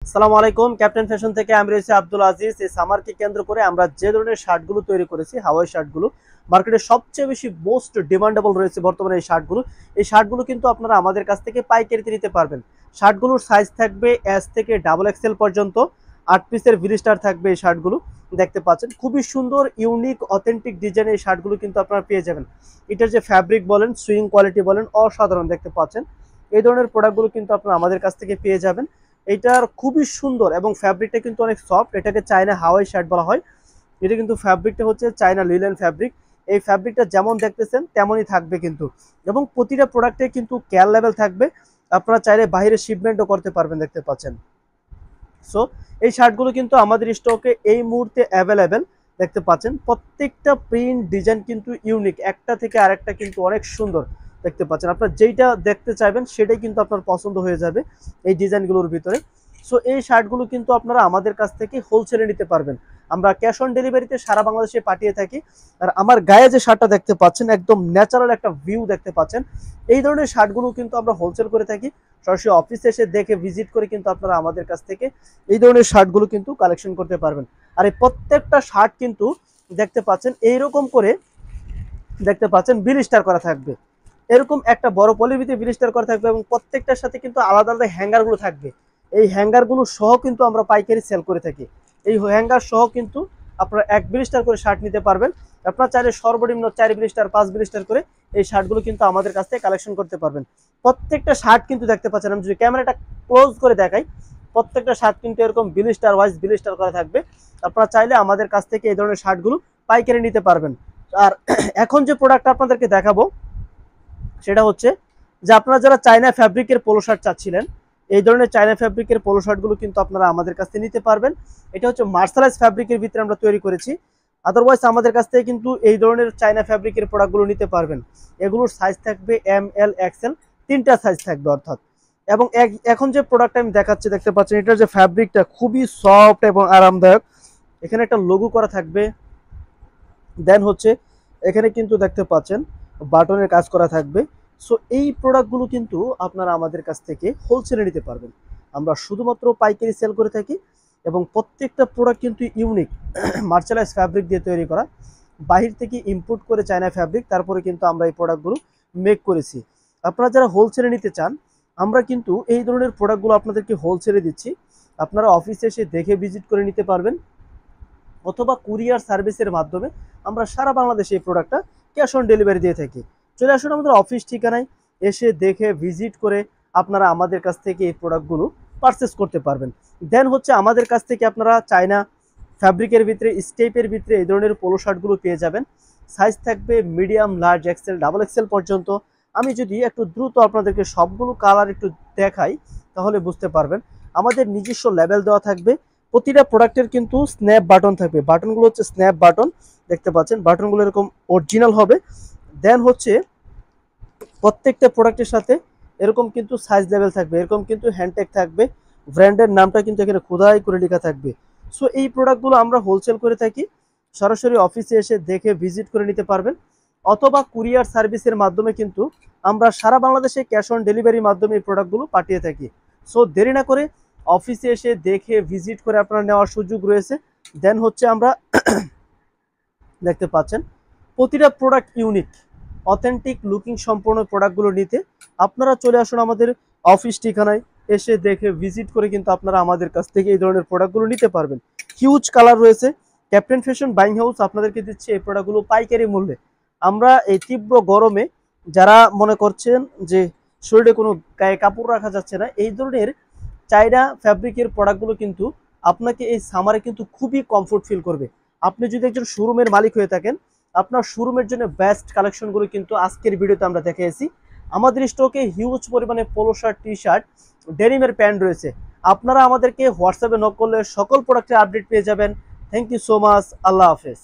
আসসালামু আলাইকুম। Captain fashion থেকে আমি রয়েছি আব্দুল আজিজ। এই সামারকে কেন্দ্র করে আমরা যে ধরনের শার্টগুলো তৈরি করেছি, হাওয়াই শার্টগুলো মার্কেটে সবচেয়ে বেশি মোস্ট ডিমান্ডেবল রয়েছে বর্তমানে এই শার্টগুলো কিন্তু আপনারা আমাদের কাছ থেকে পাইকারিতে নিতে পারবেন। শার্টগুলোর সাইজ থাকবে এস থেকে ডাবল এক্সেল পর্যন্ত, 8 পিসের ভিলিস্টার থাকবে। এই শার্টগুলো দেখতে পাচ্ছেন খুবই সুন্দর, ইউনিক, অথেন্টিক ডিজাইনের এই শার্টগুলো কিন্তু আপনারা পেয়ে যাবেন। এটার যে ফ্যাব্রিক বলেন, সুইং কোয়ালিটি বলেন, অসাধারণ দেখতে পাচ্ছেন। এই ধরনের প্রোডাক্টগুলো কিন্তু আপনারা আমাদের কাছ থেকে পেয়ে যাবেন। এটার খুবই সুন্দর এবং ফ্যাব্রিকটা কিন্তু অনেক সফট। এটাকে চায়না হাওয়াই শার্ট বলা হয়। এটা কিন্তু ফ্যাব্রিকটা হচ্ছে চায়না লিলেন ফ্যাব্রিক। এই ফ্যাব্রিকটা যেমন দেখতেছেন তেমনই থাকবে কিন্তু, এবং প্রতিটা প্রোডাক্টে কিন্তু কেয়ার লেভেল থাকবে। আপনারা চাইলে বাইরে শিপমেন্টও করতে পারবেন, দেখতে পাচ্ছেন। সো এই শার্টগুলো কিন্তু আমাদের স্টকে এই মুহূর্তে অ্যাভেলেবেল, দেখতে পাচ্ছেন। প্রত্যেকটা প্রিন্ট ডিজাইন কিন্তু ইউনিক, একটা থেকে আরেকটা কিন্তু অনেক সুন্দর দেখতে পাচ্ছেন। আপনার যেইটা দেখতে চাইবেন সেটাই কিন্তু আপনার পছন্দ হয়ে যাবে এই ডিজাইনগুলোর ভিতরে। সো এই শার্টগুলো কিন্তু আপনারা আমাদের কাছ থেকে হোলসেলে নিতে পারবেন। আমরা ক্যাশ অন ডেলিভারিতে সারা বাংলাদেশে পাঠিয়ে থাকি। আর আমার গায়ে যে শার্টটা দেখতে পাচ্ছেন, একদম ন্যাচারাল একটা ভিউ দেখতে পাচ্ছেন। এই ধরনের শার্টগুলো কিন্তু আমরা হোলসেল করে থাকি। সরাসরি অফিসে এসে দেখে ভিজিট করে কিন্তু আপনারা আমাদের কাছ থেকে এই ধরনের শার্টগুলো কিন্তু কালেকশন করতে পারবেন। আর এই প্রত্যেকটা শার্ট কিন্তু দেখতে পাচ্ছেন এইরকম করে, দেখতে পাচ্ছেন বিলিস্টার করা থাকবে। এরকম একটা বড় পলির ভিতরে বিলিস্টার করা থাকবে, এবং প্রত্যেকটার সাথে কিন্তু আলাদা আলাদা হ্যাঙ্গারগুলো থাকবে। এই হ্যাঙ্গারগুলো সহ কিন্তু আমরা পাইকারি সেল করে থাকি। এই হ্যাঙ্গার সহ কিন্তু আপনারা 1 বিলিস্টার করে শার্ট নিতে পারবেন। আপনারা চাইলে সর্বনিম্ন 4 বিলিস্টার 5 বিলিস্টার করে এই শার্টগুলো কিন্তু আমাদের কাছ থেকে কালেকশন করতে পারবেন। প্রত্যেকটা শার্ট কিন্তু দেখতে পাচ্ছেন, আমি যদি ক্যামেরাটা ক্লোজ করে দেখাই, প্রত্যেকটা শার্ট কিন্তু এরকম বিলিস্টার ওয়াইজ বিলিস্টার করা থাকবে। আপনারা চাইলে আমাদের কাছ থেকে এই ধরনের শার্টগুলো পাইকারি নিতে পারবেন। আর এখন যে প্রোডাক্টটা আপনাদেরকে দেখাবো সেটা হচ্ছে যে, আপনারা যারা চায়না ফ্যাব্রিকের পোলো শার্ট চাচ্ছিলেন, এই ধরনের চায়না ফ্যাব্রিকের পোলো শার্টগুলো কিন্তু আপনারা আমাদের কাছ থেকে নিতে পারবেন। এটা হচ্ছে মার্শালাইজ ফ্যাব্রিকের ভিতরে আমরা তৈরি করেছি। আদারওয়াইজ আমাদের কাছ থেকে কিন্তু এই ধরনের চায়না ফ্যাব্রিকের প্রোডাক্টগুলো নিতে পারবেন। এগুলোর সাইজ থাকবে এম, এল, এক্সেল, তিনটা সাইজ থাকবে অর্থাৎ। এবং এখন যে প্রোডাক্টটা আমি দেখাচ্ছি, দেখতে পাচ্ছেন এটার যে ফ্যাব্রিকটা খুবই সফট এবং আরামদায়ক। এখানে একটা লোগো করা থাকবে। দেন হচ্ছে এখানে কিন্তু দেখতে পাচ্ছেন বাটনের কাজ করা থাকবে। সো এই প্রোডাক্টগুলো কিন্তু আপনারা আমাদের কাছ থেকে হোলসেলে নিতে পারবেন। আমরা শুধুমাত্র পাইকারি সেল করে থাকি, এবং প্রত্যেকটা প্রোডাক্ট কিন্তু ইউনিক, মার্শালাইজ ফ্যাব্রিক দিয়ে তৈরি করা। বাহির থেকে ইম্পোর্ট করে চায়না ফ্যাব্রিক, তারপরে কিন্তু আমরা এই প্রোডাক্টগুলো মেক করেছি। আপনারা যারা হোলসেলে নিতে চান, আমরা কিন্তু এই ধরনের প্রোডাক্টগুলো আপনাদেরকে হোলসেলে দিচ্ছি। আপনারা অফিসে এসে দেখে ভিজিট করে নিতে পারবেন, অথবা কুরিয়ার সার্ভিসের মাধ্যমে আমরা সারা বাংলাদেশে এই প্রোডাক্টটা ক্যাশ অন ডেলিভারি দিয়ে থাকি। চলে আসুন আমাদের অফিস ঠিকানায়, এসে দেখে ভিজিট করে আপনারা আমাদের কাছ থেকে এই প্রোডাক্টগুলো পারচেস করতে পারবেন। দেন হচ্ছে আমাদের কাছ থেকে আপনারা চায়না ফ্যাব্রিকের ভিতরে, স্টেপের ভিতরে এই ধরনের পোলো শার্টগুলো পেয়ে যাবেন। সাইজ থাকবে medium, large, XL, double XL পর্যন্ত। আমি যদি একটু দ্রুত আপনাদেরকে সবগুলো কালার একটু দেখাই তাহলে বুঝতে পারবেন। আমাদের নিজস্ব লেবেল দেওয়া থাকবে। প্রতিটা প্রোডাক্টের কিন্তু স্ন্যাপ বাটন থাকবে। বাটনগুলো হচ্ছে স্ন্যাপ বাটন, দেখতে পাচ্ছেন। বাটনগুলো এরকম অরিজিনাল হবে। দেন হচ্ছে প্রত্যেকটা প্রোডাক্টের সাথে এরকম কিন্তু সাইজ লেভেল থাকবে, এরকম কিন্তু হ্যান্ডটেগ থাকবে। ব্র্যান্ডের নামটা কিন্তু এখানে খোদাই করে লেখা থাকবে। সো এই প্রোডাক্টগুলো আমরা হোলসেল করে থাকি। সরাসরি অফিসে এসে দেখে ভিজিট করে নিতে পারবেন, অথবা কুরিয়ার সার্ভিসের মাধ্যমে কিন্তু আমরা সারা বাংলাদেশে ক্যাশ অন ডেলিভারির মাধ্যমে এই প্রোডাক্টগুলো পাঠিয়ে থাকি। সো দেরি না করে অফিসে এসে দেখে ভিজিট করে আপনারা নেওয়ার সুযোগ রয়েছে। দেন হচ্ছে আমরা দেখতে পাচ্ছেন প্রতিটা প্রোডাক্ট ইউনিক, অথেন্টিক লুকিং সম্পূর্ণ প্রোডাক্টগুলো নিতে আপনারা চলে আসুন আমাদের অফিস ঠিকানায়, এসে দেখে ভিজিট করে কিন্তু আপনারা আমাদের কাছ থেকে এই ধরনের প্রোডাক্টগুলো নিতে পারবেন। হিউজ কালার রয়েছে। ক্যাপ্টেন ফ্যাশন বাইং হাউস আপনাদেরকে দিচ্ছে এই প্রোডাক্টগুলো পাইকারি মূল্যে। আমরা এই তীব্র গরমে যারা মনে করছেন যে শরীরে কোনো গায়ে কাপড় রাখা যাচ্ছে না, এই ধরনের চায়না ফ্যাব্রিকের প্রোডাক্টগুলো কিন্তু আপনাকে এই সামারে কিন্তু খুবই কমফোর্ট ফিল করবে। আপনি যদি একজন শোরুমের মালিক হয়ে থাকেন, আপনার শোরুমের জন্য বেস্ট কালেকশনগুলো কিন্তু আজকের ভিডিওতে আমরা দেখিয়েছি। আমাদের স্টকে হিউজ পরিমাণে পোলো শার্ট, টি শার্ট, ডেনিমের প্যান্ট রয়েছে। আপনারা আমাদেরকে হোয়াটসঅ্যাপে নক করলে সকল প্রোডাক্টের আপডেট পেয়ে যাবেন। Thank you so much. আল্লাহ হাফেজ।